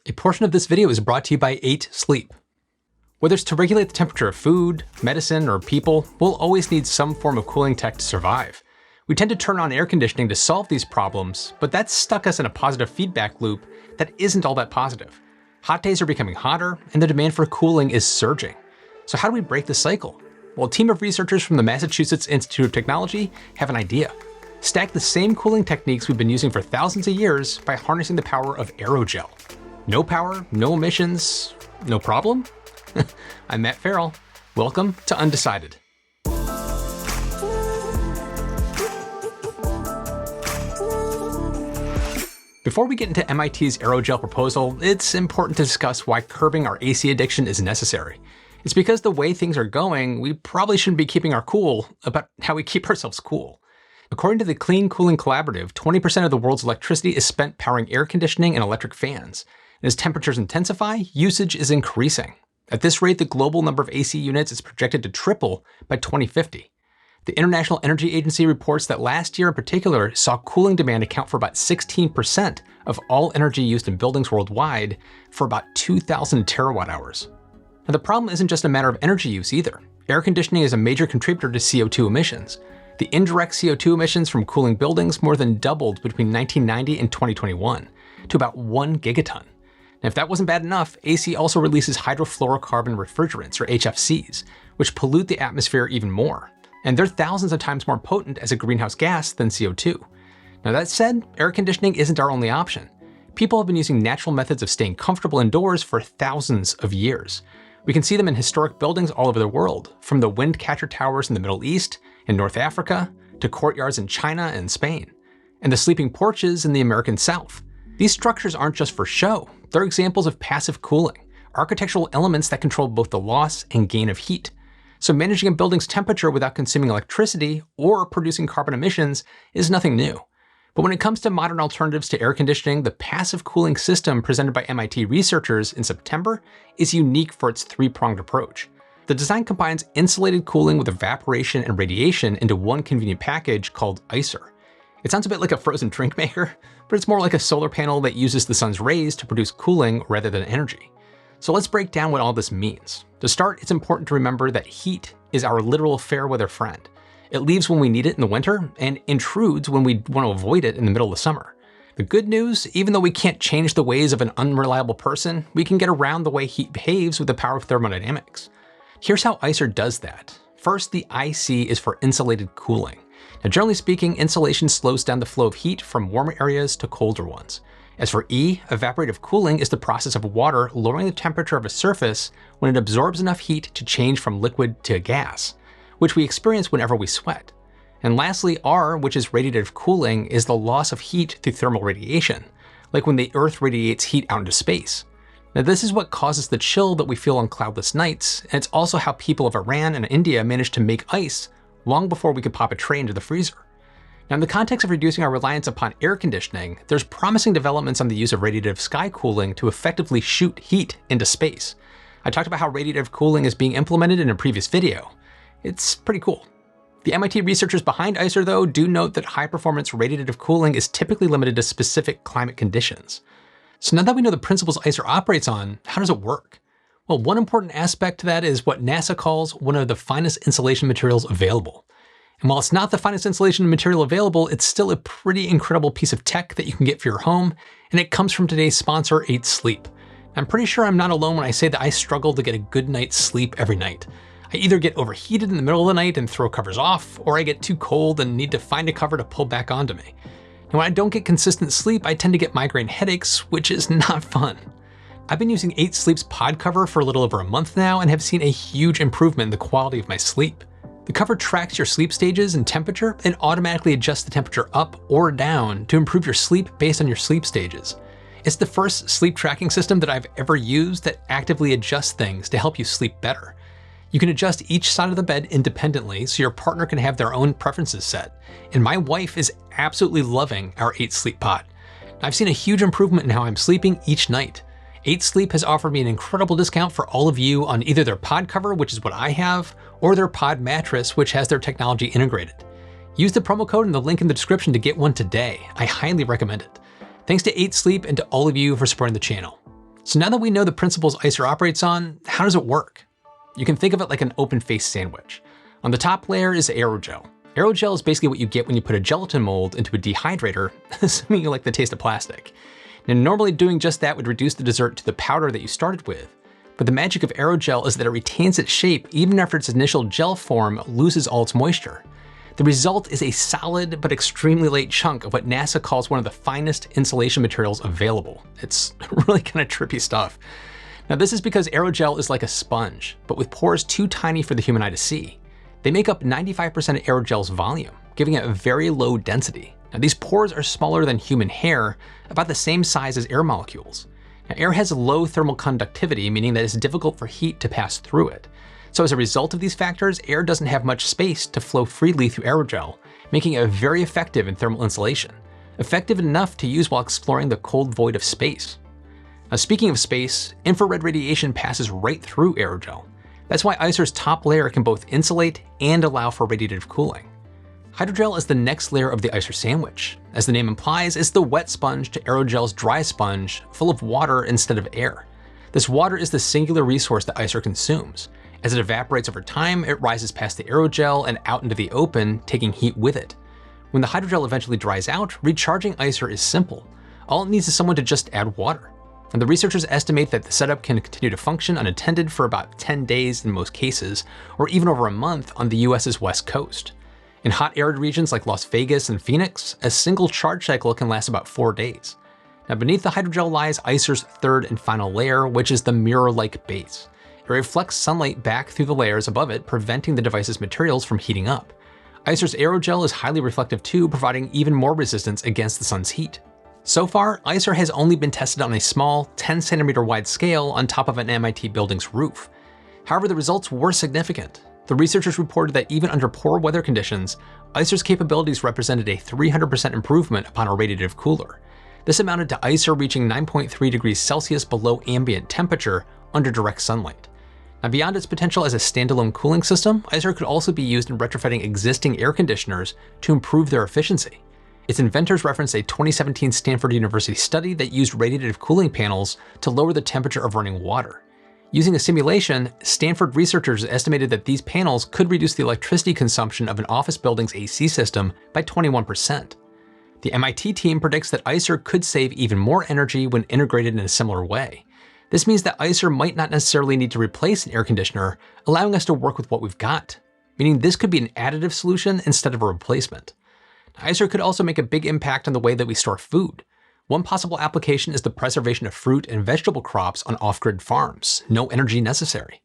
A portion of this video is brought to you by 8 Sleep. Whether it's to regulate the temperature of food, medicine, or people, we'll always need some form of cooling tech to survive. We tend to turn on air conditioning to solve these problems, but that's stuck us in a positive feedback loop that isn't all that positive. Hot days are becoming hotter, and the demand for cooling is surging. So how do we break the cycle? Well, a team of researchers from the Massachusetts Institute of Technology have an idea. Stack the same cooling techniques we've been using for thousands of years by harnessing the power of aerogel. No power, no emissions, no problem? I'm Matt Ferrell. Welcome to Undecided. Before we get into MIT's aerogel proposal, it's important to discuss why curbing our AC addiction is necessary. It's because the way things are going, we probably shouldn't be keeping our cool about how we keep ourselves cool. According to the Clean Cooling Collaborative, 20% of the world's electricity is spent powering air conditioning and electric fans. And as temperatures intensify, usage is increasing. At this rate, the global number of AC units is projected to triple by 2050. The International Energy Agency reports that last year in particular saw cooling demand account for about 16% of all energy used in buildings worldwide for about 2,000 terawatt hours. Now, the problem isn't just a matter of energy use either. Air conditioning is a major contributor to CO2 emissions. The indirect CO2 emissions from cooling buildings more than doubled between 1990 and 2021 to about 1 gigaton. And if that wasn't bad enough, AC also releases hydrofluorocarbon refrigerants, or HFCs, which pollute the atmosphere even more. And they're thousands of times more potent as a greenhouse gas than CO2. Now that said, air conditioning isn't our only option. People have been using natural methods of staying comfortable indoors for thousands of years. We can see them in historic buildings all over the world, from the wind catcher towers in the Middle East and North Africa, to courtyards in China and Spain, and the sleeping porches in the American South. These structures aren't just for show, they're examples of passive cooling, architectural elements that control both the loss and gain of heat. So managing a building's temperature without consuming electricity or producing carbon emissions is nothing new. But when it comes to modern alternatives to air conditioning, the passive cooling system presented by MIT researchers in September is unique for its three-pronged approach. The design combines insulated cooling with evaporation and radiation into one convenient package called ICER. It sounds a bit like a frozen drink maker, but it's more like a solar panel that uses the sun's rays to produce cooling rather than energy. So let's break down what all this means. To start, it's important to remember that heat is our literal fair weather friend. It leaves when we need it in the winter and intrudes when we want to avoid it in the middle of the summer. The good news, even though we can't change the ways of an unreliable person, we can get around the way heat behaves with the power of thermodynamics. Here's how ICER does that. First, the IC is for insulated cooling. Now, generally speaking, insulation slows down the flow of heat from warmer areas to colder ones. As for E, evaporative cooling is the process of water lowering the temperature of a surface when it absorbs enough heat to change from liquid to gas, which we experience whenever we sweat. And lastly, R, which is radiative cooling, is the loss of heat through thermal radiation, like when the Earth radiates heat out into space. Now, this is what causes the chill that we feel on cloudless nights, and it's also how people of Iran and India managed to make ice long before we could pop a tray into the freezer. Now, in the context of reducing our reliance upon air conditioning, there's promising developments on the use of radiative sky cooling to effectively shoot heat into space. I talked about how radiative cooling is being implemented in a previous video. It's pretty cool. The MIT researchers behind ICER, though, do note that high-performance radiative cooling is typically limited to specific climate conditions. So now that we know the principles ICER operates on, how does it work? Well, one important aspect to that is what NASA calls one of the finest insulation materials available. And while it's not the finest insulation material available, it's still a pretty incredible piece of tech that you can get for your home, and it comes from today's sponsor, 8 Sleep. I'm pretty sure I'm not alone when I say that I struggle to get a good night's sleep every night. I either get overheated in the middle of the night and throw covers off, or I get too cold and need to find a cover to pull back onto me. And when I don't get consistent sleep, I tend to get migraine headaches, which is not fun. I've been using 8 Sleep's pod cover for a little over a month now and have seen a huge improvement in the quality of my sleep. The cover tracks your sleep stages and temperature and automatically adjusts the temperature up or down to improve your sleep based on your sleep stages. It's the first sleep tracking system that I've ever used that actively adjusts things to help you sleep better. You can adjust each side of the bed independently so your partner can have their own preferences set. And my wife is absolutely loving our 8 Sleep pod. I've seen a huge improvement in how I'm sleeping each night. 8 Sleep has offered me an incredible discount for all of you on either their pod cover, which is what I have, or their pod mattress, which has their technology integrated. Use the promo code in the link in the description to get one today. I highly recommend it. Thanks to 8 Sleep and to all of you for supporting the channel. So now that we know the principles ICER operates on, how does it work? You can think of it like an open-faced sandwich. On the top layer is aerogel. Aerogel is basically what you get when you put a gelatin mold into a dehydrator, assuming you like the taste of plastic. Now, normally doing just that would reduce the dessert to the powder that you started with, but the magic of aerogel is that it retains its shape even after its initial gel form loses all its moisture. The result is a solid but extremely light chunk of what NASA calls one of the finest insulation materials available. It's really kind of trippy stuff. Now, this is because aerogel is like a sponge, but with pores too tiny for the human eye to see. They make up 95% of aerogel's volume, giving it a very low density. Now, these pores are smaller than human hair, about the same size as air molecules. Now, air has low thermal conductivity, meaning that it's difficult for heat to pass through it. So as a result of these factors, air doesn't have much space to flow freely through aerogel, making it very effective in thermal insulation. Effective enough to use while exploring the cold void of space. Now, speaking of space, infrared radiation passes right through aerogel. That's why ICER's top layer can both insulate and allow for radiative cooling. Hydrogel is the next layer of the ICER sandwich. As the name implies, it's the wet sponge to aerogel's dry sponge, full of water instead of air. This water is the singular resource that ICER consumes. As it evaporates over time, it rises past the aerogel and out into the open, taking heat with it. When the hydrogel eventually dries out, recharging ICER is simple. All it needs is someone to just add water. And the researchers estimate that the setup can continue to function unattended for about 10 days in most cases, or even over a month on the US's west coast. In hot arid regions like Las Vegas and Phoenix, a single charge cycle can last about 4 days. Now, beneath the hydrogel lies ICER's third and final layer, which is the mirror-like base. It reflects sunlight back through the layers above it, preventing the device's materials from heating up. ICER's aerogel is highly reflective too, providing even more resistance against the sun's heat. So far, ICER has only been tested on a small 10cm wide scale on top of an MIT building's roof. However, the results were significant. The researchers reported that even under poor weather conditions, ICER's capabilities represented a 300% improvement upon a radiative cooler. This amounted to ICER reaching 9.3 degrees Celsius below ambient temperature under direct sunlight. Now, beyond its potential as a standalone cooling system, ICER could also be used in retrofitting existing air conditioners to improve their efficiency. Its inventors referenced a 2017 Stanford University study that used radiative cooling panels to lower the temperature of running water. Using a simulation, Stanford researchers estimated that these panels could reduce the electricity consumption of an office building's AC system by 21%. The MIT team predicts that ICER could save even more energy when integrated in a similar way. This means that ICER might not necessarily need to replace an air conditioner, allowing us to work with what we've got, meaning this could be an additive solution instead of a replacement. ICER could also make a big impact on the way that we store food. One possible application is the preservation of fruit and vegetable crops on off-grid farms, no energy necessary.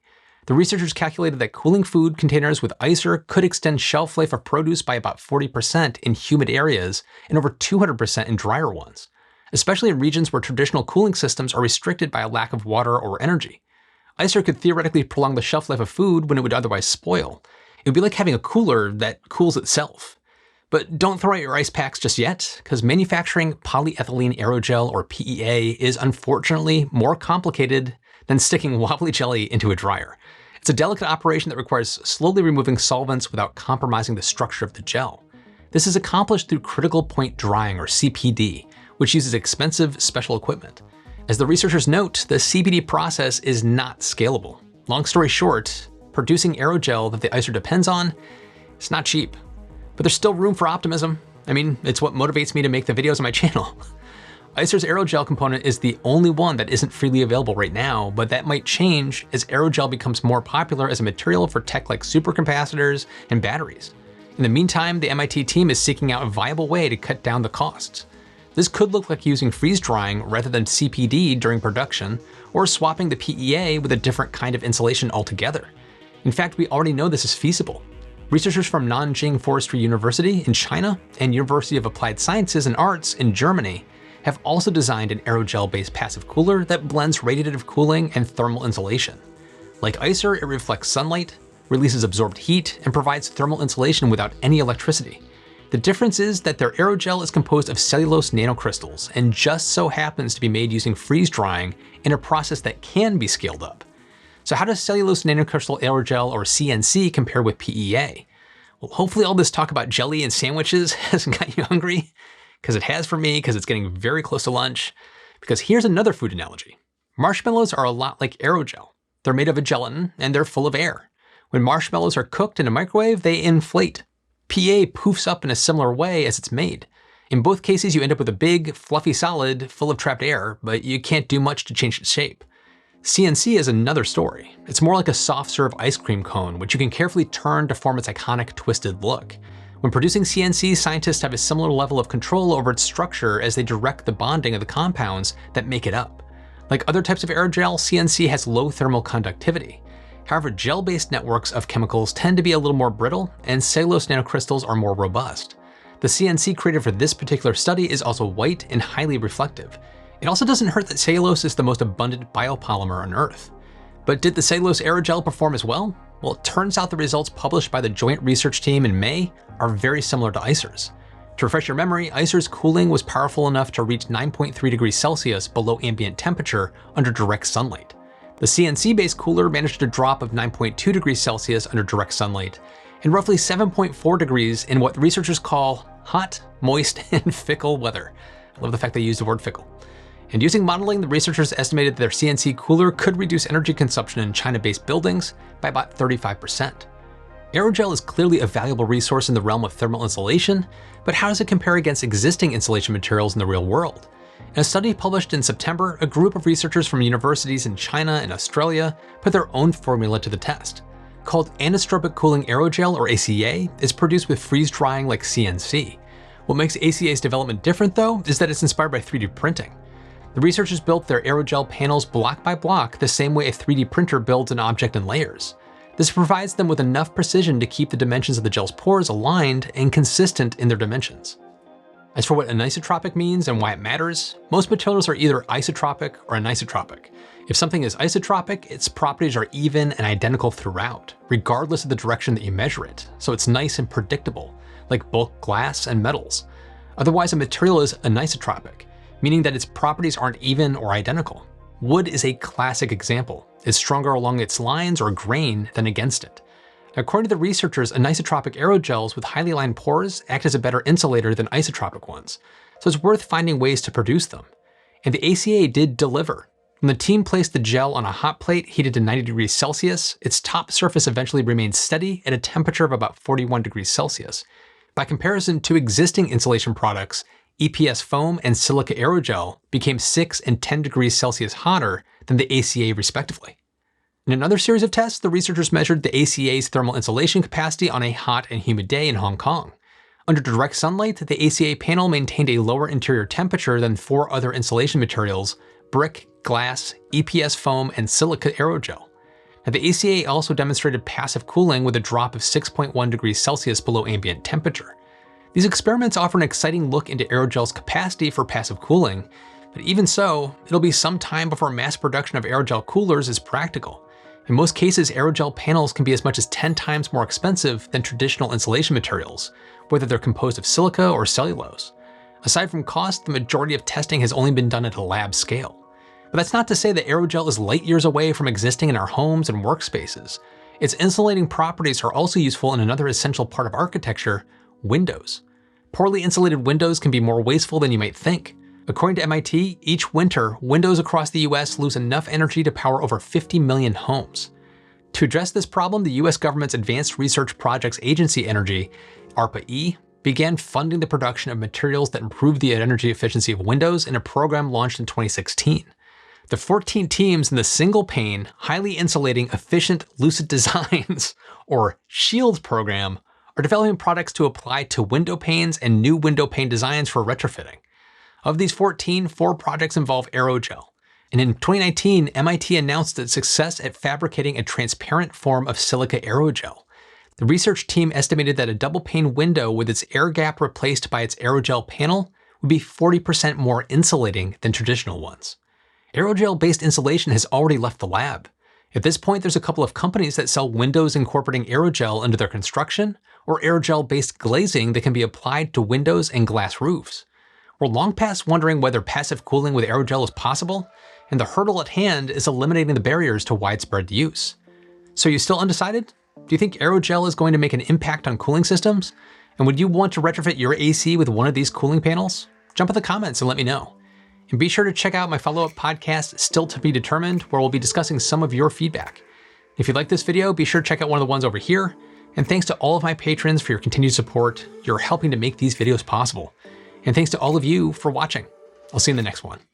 The researchers calculated that cooling food containers with ICER could extend shelf life of produce by about 40% in humid areas and over 200% in drier ones, especially in regions where traditional cooling systems are restricted by a lack of water or energy. ICER could theoretically prolong the shelf life of food when it would otherwise spoil. It would be like having a cooler that cools itself. But don't throw out your ice packs just yet, because manufacturing polyethylene aerogel, or PEA, is unfortunately more complicated than sticking wobbly jelly into a dryer. It's a delicate operation that requires slowly removing solvents without compromising the structure of the gel. This is accomplished through critical point drying, or CPD, which uses expensive special equipment. As the researchers note, the CPD process is not scalable. Long story short, producing aerogel that the ICER depends on, it's not cheap. But there's still room for optimism. I mean, it's what motivates me to make the videos on my channel. ICER's aerogel component is the only one that isn't freely available right now, but that might change as aerogel becomes more popular as a material for tech like supercapacitors and batteries. In the meantime, the MIT team is seeking out a viable way to cut down the costs. This could look like using freeze drying rather than CPD during production, or swapping the PEA with a different kind of insulation altogether. In fact, we already know this is feasible. Researchers from Nanjing Forestry University in China and University of Applied Sciences and Arts in Germany have also designed an aerogel-based passive cooler that blends radiative cooling and thermal insulation. Like ICER, it reflects sunlight, releases absorbed heat, and provides thermal insulation without any electricity. The difference is that their aerogel is composed of cellulose nanocrystals and just so happens to be made using freeze drying in a process that can be scaled up. So how does cellulose nanocrystal aerogel, or CNC, compare with PEA? Well, hopefully all this talk about jelly and sandwiches hasn't got you hungry, because it has for me, because it's getting very close to lunch. Because here's another food analogy. Marshmallows are a lot like aerogel. They're made of a gelatin, and they're full of air. When marshmallows are cooked in a microwave, they inflate. PA poofs up in a similar way as it's made. In both cases, you end up with a big, fluffy solid full of trapped air, but you can't do much to change its shape. CNC is another story. It's more like a soft-serve ice cream cone, which you can carefully turn to form its iconic twisted look. When producing CNC, scientists have a similar level of control over its structure as they direct the bonding of the compounds that make it up. Like other types of aerogel, CNC has low thermal conductivity. However, gel-based networks of chemicals tend to be a little more brittle, and cellulose nanocrystals are more robust. The CNC created for this particular study is also white and highly reflective. It also doesn't hurt that cellulose is the most abundant biopolymer on Earth. But did the cellulose aerogel perform as well? Well, it turns out the results published by the joint research team in May are very similar to ICER's. To refresh your memory, ICER's cooling was powerful enough to reach 9.3 degrees Celsius below ambient temperature under direct sunlight. The CNC-based cooler managed a drop of 9.2 degrees Celsius under direct sunlight, and roughly 7.4 degrees in what researchers call hot, moist, and fickle weather. I love the fact they use the word fickle. And using modeling, the researchers estimated that their CNC cooler could reduce energy consumption in China-based buildings by about 35%. Aerogel is clearly a valuable resource in the realm of thermal insulation, but how does it compare against existing insulation materials in the real world? In a study published in September, a group of researchers from universities in China and Australia put their own formula to the test. Called anisotropic cooling aerogel, or ACA, is produced with freeze-drying like CNC. What makes ACA's development different, though, is that it's inspired by 3D printing. The researchers built their aerogel panels block by block the same way a 3D printer builds an object in layers. This provides them with enough precision to keep the dimensions of the gel's pores aligned and consistent in their dimensions. As for what anisotropic means and why it matters, most materials are either isotropic or anisotropic. If something is isotropic, its properties are even and identical throughout, regardless of the direction that you measure it, so it's nice and predictable, like both glass and metals. Otherwise, a material is anisotropic, meaning that its properties aren't even or identical. Wood is a classic example. It's stronger along its lines or grain than against it. According to the researchers, anisotropic aerogels with highly lined pores act as a better insulator than isotropic ones, so it's worth finding ways to produce them. And the ACA did deliver. When the team placed the gel on a hot plate heated to 90 degrees Celsius, its top surface eventually remained steady at a temperature of about 41 degrees Celsius. By comparison to existing insulation products, EPS foam and silica aerogel became 6 and 10 degrees Celsius hotter than the ACA respectively. In another series of tests, the researchers measured the ACA's thermal insulation capacity on a hot and humid day in Hong Kong. Under direct sunlight, the ACA panel maintained a lower interior temperature than 4 other insulation materials: brick, glass, EPS foam, and silica aerogel. Now, the ACA also demonstrated passive cooling with a drop of 6.1 degrees Celsius below ambient temperature. These experiments offer an exciting look into aerogel's capacity for passive cooling, but even so, it'll be some time before mass production of aerogel coolers is practical. In most cases, aerogel panels can be as much as 10 times more expensive than traditional insulation materials, whether they're composed of silica or cellulose. Aside from cost, the majority of testing has only been done at a lab scale. But that's not to say that aerogel is light years away from existing in our homes and workspaces. Its insulating properties are also useful in another essential part of architecture: windows. Poorly insulated windows can be more wasteful than you might think. According to MIT, each winter, windows across the US lose enough energy to power over 50 million homes. To address this problem, the US government's Advanced Research Projects Agency Energy, ARPA-E, began funding the production of materials that improve the energy efficiency of windows in a program launched in 2016. The 14 teams in the single-pane, highly insulating, efficient Lucid Designs, or SHIELD program, are developing products to apply to window panes and new window pane designs for retrofitting. Of these 14, 4 projects involve aerogel. And in 2019, MIT announced its success at fabricating a transparent form of silica aerogel. The research team estimated that a double pane window with its air gap replaced by its aerogel panel would be 40% more insulating than traditional ones. Aerogel-based insulation has already left the lab. At this point, there's a couple of companies that sell windows incorporating aerogel into their construction, or aerogel-based glazing that can be applied to windows and glass roofs. We're long past wondering whether passive cooling with aerogel is possible, and the hurdle at hand is eliminating the barriers to widespread use. So are you still undecided? Do you think aerogel is going to make an impact on cooling systems? And would you want to retrofit your AC with one of these cooling panels? Jump in the comments and let me know. And be sure to check out my follow-up podcast, Still to Be Determined, where we'll be discussing some of your feedback. If you like this video, be sure to check out one of the ones over here. And thanks to all of my patrons for your continued support. You're helping to make these videos possible. And thanks to all of you for watching. I'll see you in the next one.